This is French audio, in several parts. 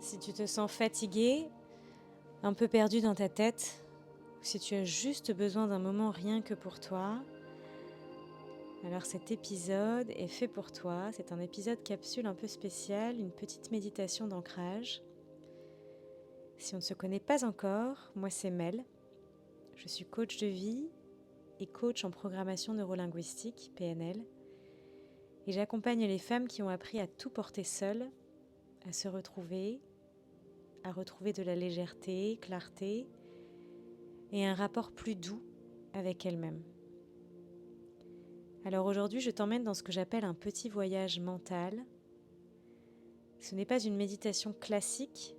Si tu te sens fatigué, un peu perdu dans ta tête, ou si tu as juste besoin d'un moment rien que pour toi, alors cet épisode est fait pour toi. C'est un épisode capsule un peu spécial, une petite méditation d'ancrage. Si on ne se connaît pas encore, moi c'est Mel. Je suis coach de vie et coach en programmation neurolinguistique, PNL. Et j'accompagne les femmes qui ont appris à tout porter seules, à se retrouver, à retrouver de la légèreté, clarté et un rapport plus doux avec elles-mêmes. Alors aujourd'hui, je t'emmène dans ce que j'appelle un petit voyage mental. Ce n'est pas une méditation classique,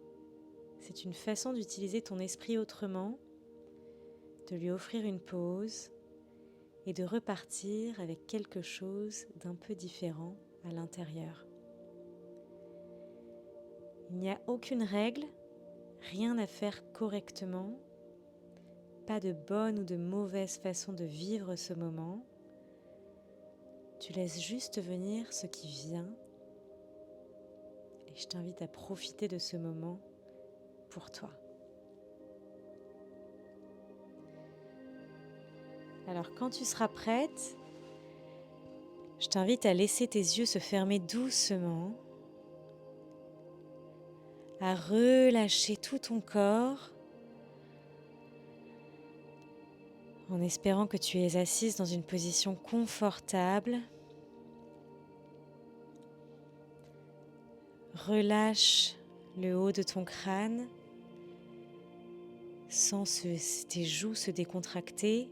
c'est une façon d'utiliser ton esprit autrement, de lui offrir une pause et de repartir avec quelque chose d'un peu différent à l'intérieur. Il n'y a aucune règle, rien à faire correctement, pas de bonne ou de mauvaise façon de vivre ce moment. Tu laisses juste venir ce qui vient et je t'invite à profiter de ce moment pour toi. Alors quand tu seras prête, je t'invite à laisser tes yeux se fermer doucement, à relâcher tout ton corps en espérant que tu es assise dans une position confortable. Relâche le haut de ton crâne, sens tes joues se décontracter.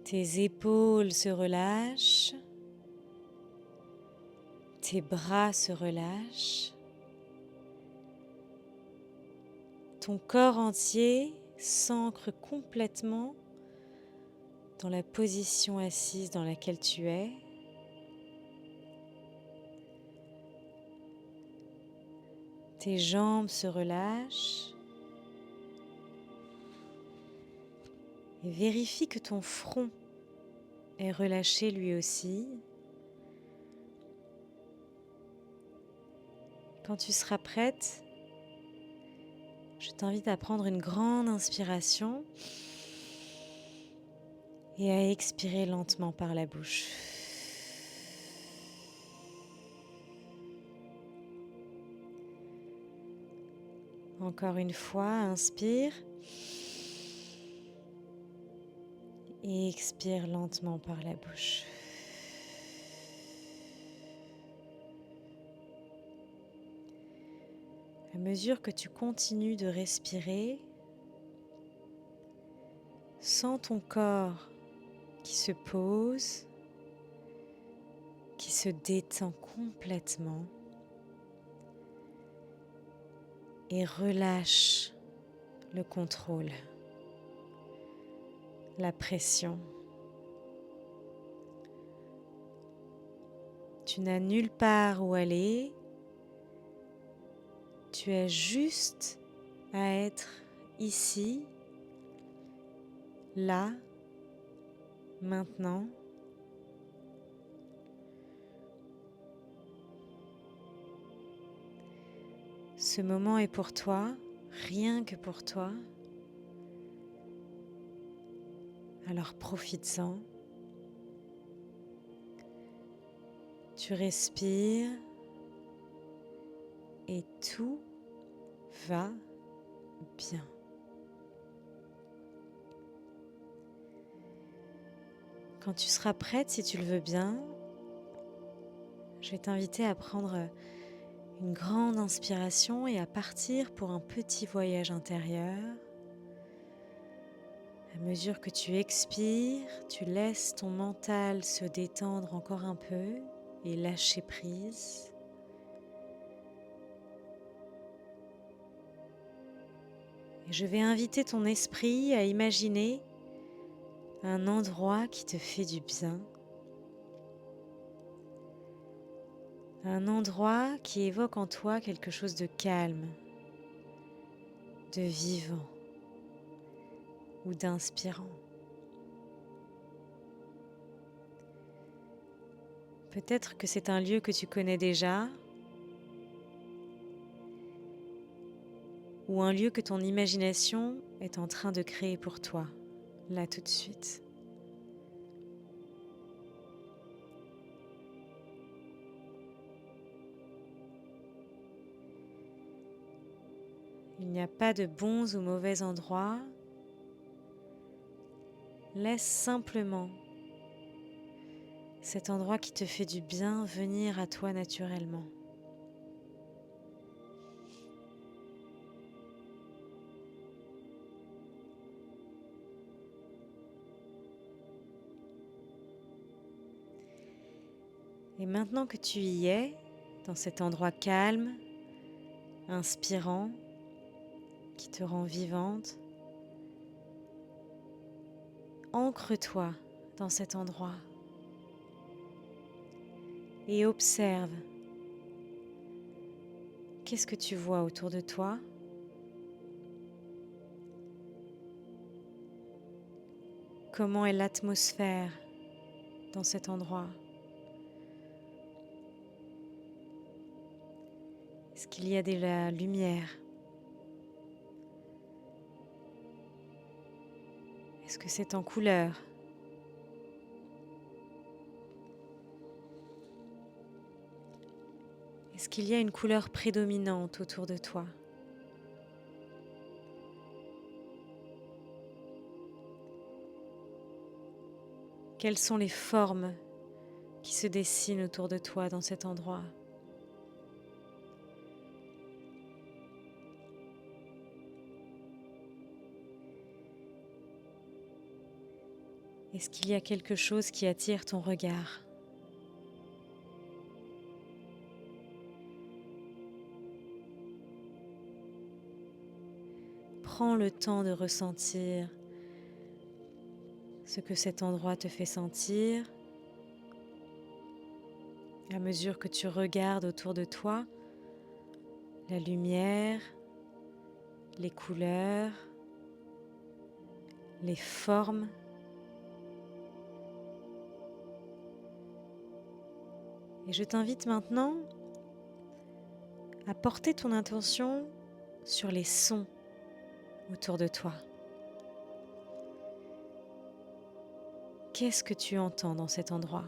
Tes épaules se relâchent, tes bras se relâchent, ton corps entier s'ancre complètement dans la position assise dans laquelle tu es. Tes jambes se relâchent et vérifie que ton front est relâché lui aussi. Quand tu seras prête, je t'invite à prendre une grande inspiration et à expirer lentement par la bouche. Encore une fois, inspire et expire lentement par la bouche. À mesure que tu continues de respirer, sens ton corps qui se pose, qui se détend complètement et relâche le contrôle, la pression. Tu n'as nulle part où aller, tu as juste à être ici, là, maintenant. Ce moment est pour toi, rien que pour toi. Alors profites-en. Tu respires et tout va bien. Quand tu seras prête, si tu le veux bien, je vais t'inviter à prendre une grande inspiration et à partir pour un petit voyage intérieur. À mesure que tu expires, tu laisses ton mental se détendre encore un peu et lâcher prise. Et je vais inviter ton esprit à imaginer un endroit qui te fait du bien. Un endroit qui évoque en toi quelque chose de calme, de vivant ou d'inspirant. Peut-être que c'est un lieu que tu connais déjà, ou un lieu que ton imagination est en train de créer pour toi, là tout de suite. Il n'y a pas de bons ou mauvais endroits. Laisse simplement cet endroit qui te fait du bien venir à toi naturellement. Et maintenant que tu y es, dans cet endroit calme, inspirant, qui te rend vivante, ancre-toi dans cet endroit et observe. Qu'est-ce que tu vois autour de toi? Comment est l'atmosphère dans cet endroit? Est-ce qu'il y a de la lumière? Est-ce que c'est en couleur? Est-ce qu'il y a une couleur prédominante autour de toi? Quelles sont les formes qui se dessinent autour de toi dans cet endroit? Est-ce qu'il y a quelque chose qui attire ton regard? Prends le temps de ressentir ce que cet endroit te fait sentir. À mesure que tu regardes autour de toi, la lumière, les couleurs, les formes. Et je t'invite maintenant à porter ton attention sur les sons autour de toi. Qu'est-ce que tu entends dans cet endroit?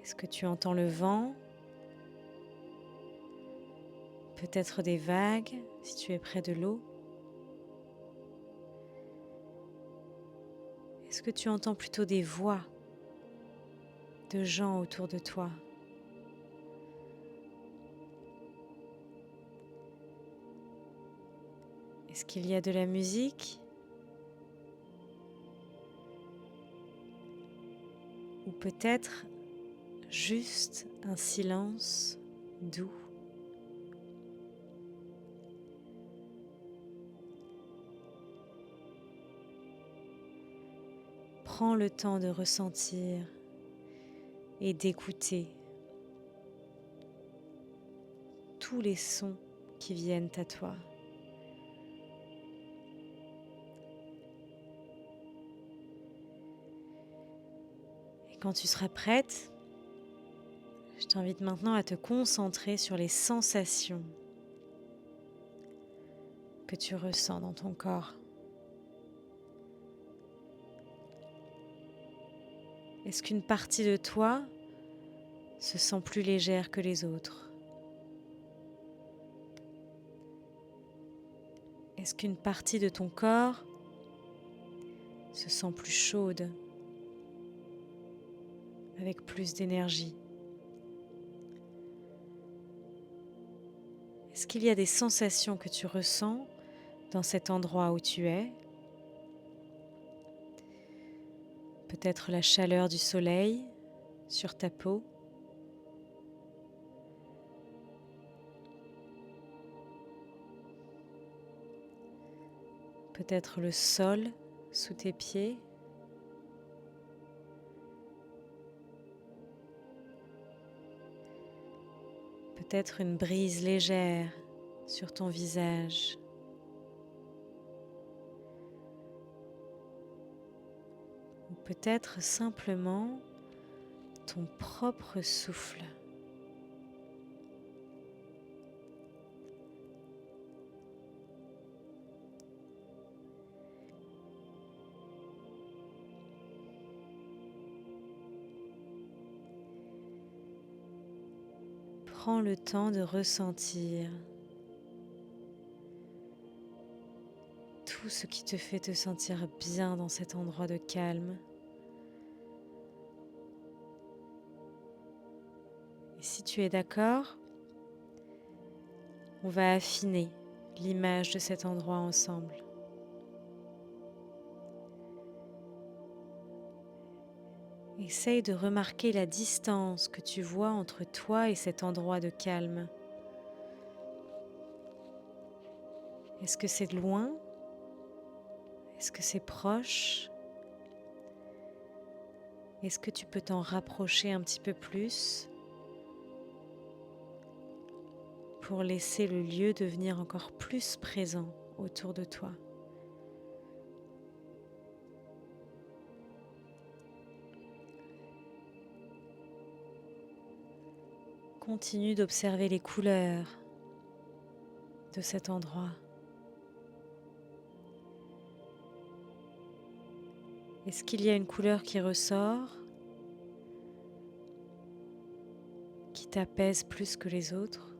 Est-ce que tu entends le vent? Peut-être des vagues si tu es près de l'eau? Est-ce que tu entends plutôt des voix de gens autour de toi? Est-ce qu'il y a de la musique? Ou peut-être juste un silence doux? Prends le temps de ressentir et d'écouter tous les sons qui viennent à toi. Et quand tu seras prête, je t'invite maintenant à te concentrer sur les sensations que tu ressens dans ton corps. Est-ce qu'une partie de toi se sent plus légère que les autres? Est-ce qu'une partie de ton corps se sent plus chaude, avec plus d'énergie? Est-ce qu'il y a des sensations que tu ressens dans cet endroit où tu es? Peut-être la chaleur du soleil sur ta peau. Peut-être le sol sous tes pieds. Peut-être une brise légère sur ton visage. Ou peut-être simplement ton propre souffle. prends le temps de ressentir tout ce qui te fait te sentir bien dans cet endroit de calme. Et si tu es d'accord, on va affiner l'image de cet endroit ensemble. Essaye de remarquer la distance que tu vois entre toi et cet endroit de calme. Est-ce que c'est loin? Est-ce que c'est proche? Est-ce que tu peux t'en rapprocher un petit peu plus pour laisser le lieu devenir encore plus présent autour de toi? Continue d'observer les couleurs de cet endroit. Est-ce qu'il y a une couleur qui ressort, qui t'apaise plus que les autres?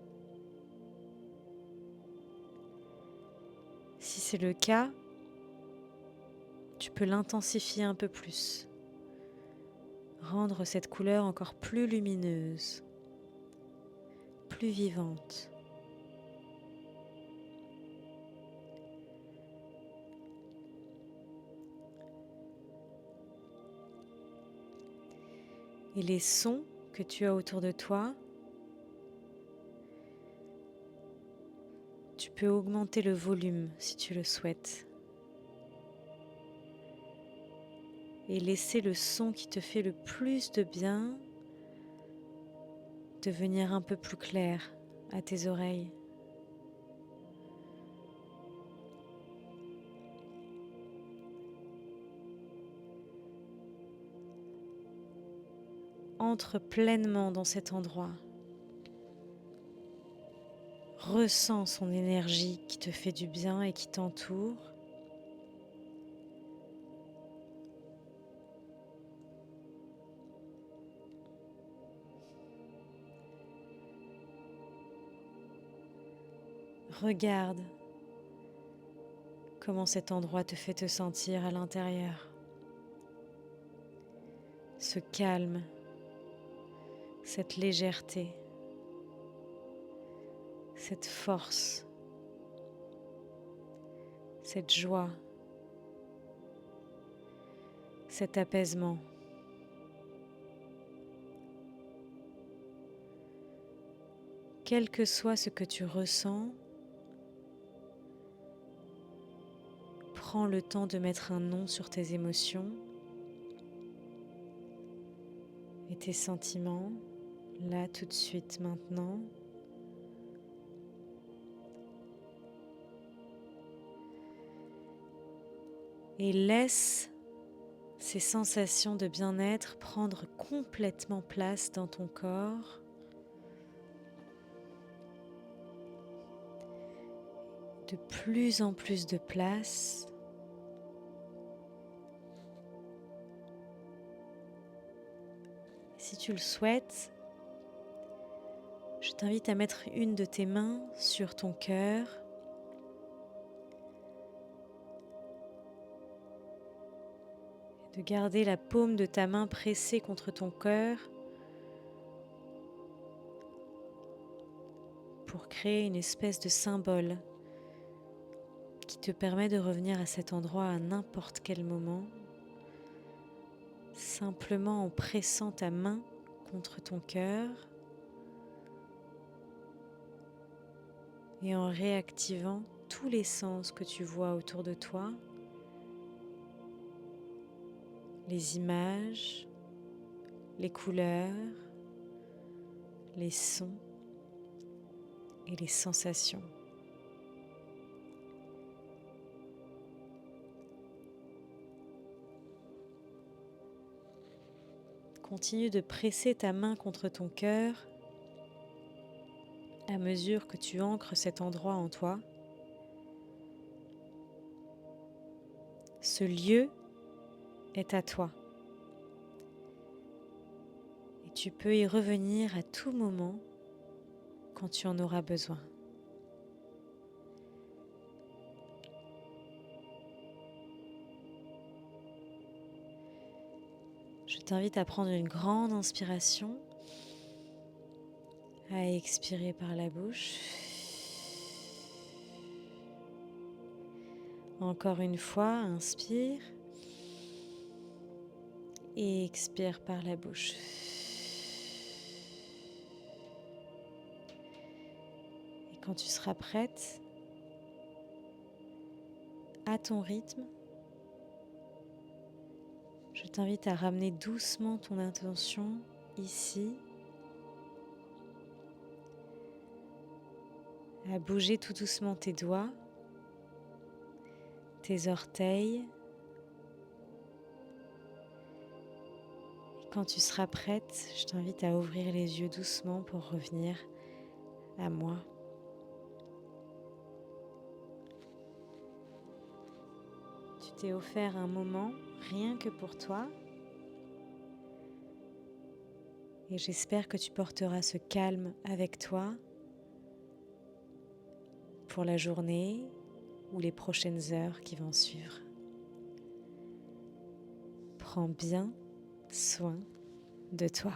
Si c'est le cas, tu peux l'intensifier un peu plus, rendre cette couleur encore plus lumineuse, plus vivante. Et les sons que tu as autour de toi, tu peux augmenter le volume si tu le souhaites. Et laisser le son qui te fait le plus de bien devenir un peu plus clair à tes oreilles. Entre pleinement dans cet endroit. Ressens son énergie qui te fait du bien et qui t'entoure. Regarde comment cet endroit te fait te sentir à l'intérieur. Ce calme, cette légèreté, cette force, cette joie, cet apaisement. Quel que soit ce que tu ressens, prends le temps de mettre un nom sur tes émotions et tes sentiments, là tout de suite maintenant. Et laisse ces sensations de bien-être prendre complètement place dans ton corps. De plus en plus de place. Si tu le souhaites, je t'invite à mettre une de tes mains sur ton cœur. De garder la paume de ta main pressée contre ton cœur pour créer une espèce de symbole qui te permet de revenir à cet endroit à n'importe quel moment, simplement en pressant ta main contre ton cœur et en réactivant tous les sens que tu vois autour de toi, les images, les couleurs, les sons et les sensations. Continue de presser ta main contre ton cœur à mesure que tu ancres cet endroit en toi. Ce lieu est à toi. Et tu peux y revenir à tout moment quand tu en auras besoin. Je t'invite à prendre une grande inspiration, à expirer par la bouche. Encore une fois, inspire et expire par la bouche. Et quand tu seras prête, à ton rythme, je t'invite à ramener doucement ton intention ici, à bouger tout doucement tes doigts, tes orteils. Et quand tu seras prête, je t'invite à ouvrir les yeux doucement pour revenir à moi. Tu t'es offert un moment rien que pour toi. Et j'espère que tu porteras ce calme avec toi pour la journée ou les prochaines heures qui vont suivre. Prends bien soin de toi.